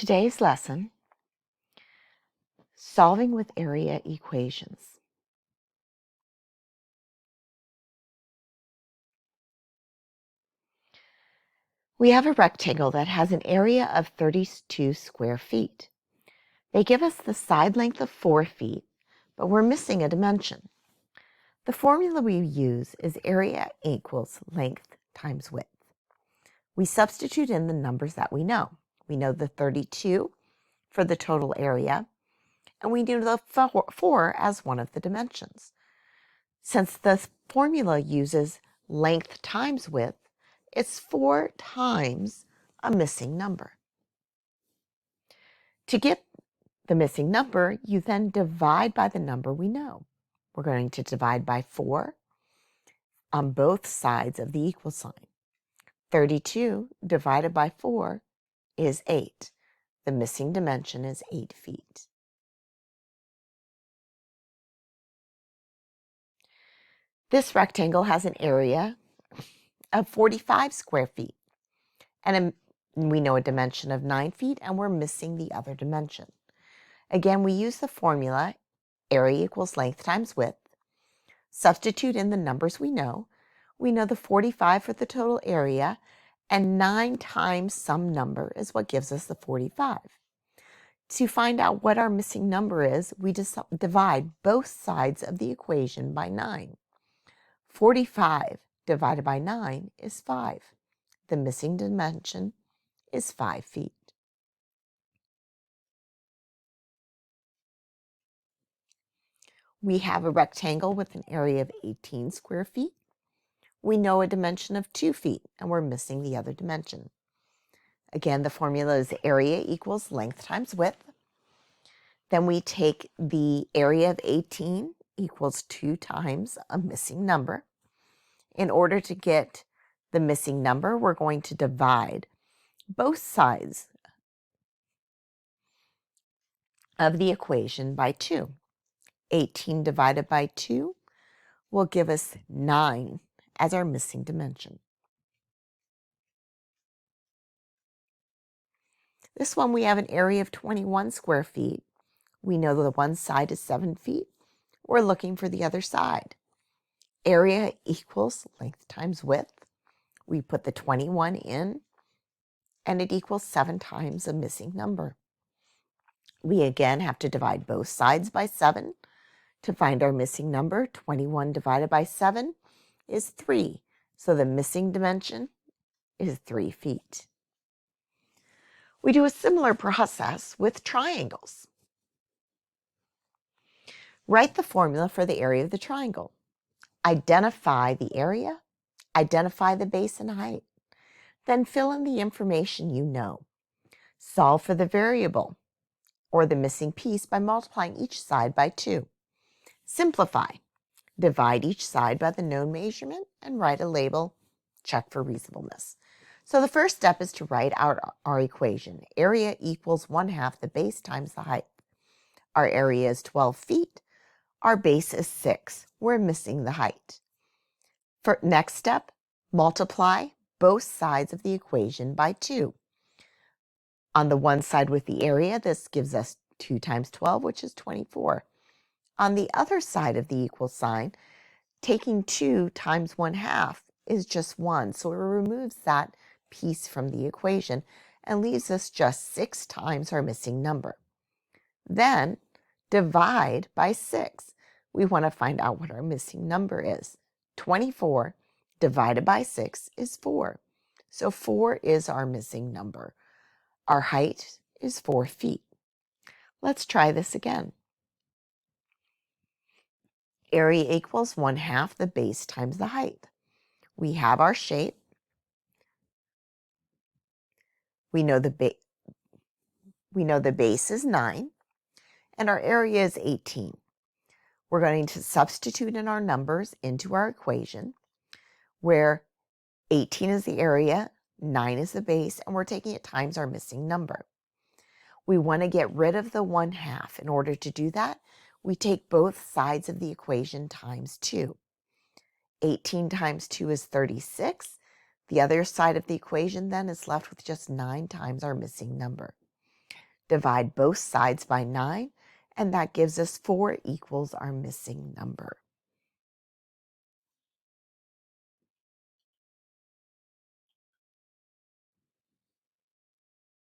Today's lesson, solving with area equations. We have a rectangle that has an area of 32 square feet. They give us the side length of 4 feet, but we're missing a dimension. The formula we use is area equals length times width. We substitute in the numbers that we know. We know the 32 for the total area, and we know the 4 as one of the dimensions. Since the formula uses length times width, it's 4 times a missing number. To get the missing number, you then divide by the number we know. We're going to divide by 4 on both sides of the equal sign. 32 divided by 4 is 8. The missing dimension is 8 feet. This rectangle has an area of 45 square feet, and we know a dimension of 9 feet, and we're missing the other dimension. Again, we use the formula area equals length times width. Substitute in the numbers we know. We know the 45 for the total area, and 9 times some number is what gives us the 45. To find out what our missing number is, we just divide both sides of the equation by 9. 45 divided by 9 is 5. The missing dimension is 5 feet. We have a rectangle with an area of 18 square feet. We know a dimension of 2 feet, and we're missing the other dimension. Again, the formula is area equals length times width. Then we take the area of 18 equals 2 times a missing number. In order to get the missing number, we're going to divide both sides of the equation by 2. 18 divided by 2 will give us 9 as our missing dimension. This one, we have an area of 21 square feet. We know that one side is 7 feet. We're looking for the other side. Area equals length times width. We put the 21 in, and it equals 7 times a missing number. We again have to divide both sides by 7 to find our missing number. 21 divided by 7 is 3. So the missing dimension is 3 feet. We do a similar process with triangles. Write the formula for the area of the triangle. Identify the area, identify the base and height. Then fill in the information you know. Solve for the variable or the missing piece by multiplying each side by 2. Simplify. Divide each side by the known measurement and write a label. Check for reasonableness. So the first step is to write out our equation. Area equals 1/2 the base times the height. Our area is 12 feet. Our base is 6. We're missing the height. For next step, multiply both sides of the equation by 2. On the one side with the area, this gives us 2 times 12, which is 24. On the other side of the equal sign, taking 2 times 1/2 is just 1, so it removes that piece from the equation and leaves us just 6 times our missing number. Then divide by 6. We want to find out what our missing number is. 24 divided by 6 is 4. So 4 is our missing number. Our height is 4 feet. Let's try this again. Area equals 1/2 the base times the height. We have our shape. We know the base is 9, and our area is 18. We're going to substitute in our numbers into our equation, where 18 is the area, 9 is the base, and we're taking it times our missing number. We want to get rid of the 1/2. In order to do that, we take both sides of the equation times 2. 18 times 2 is 36. The other side of the equation then is left with just 9 times our missing number. Divide both sides by 9, and that gives us 4 equals our missing number.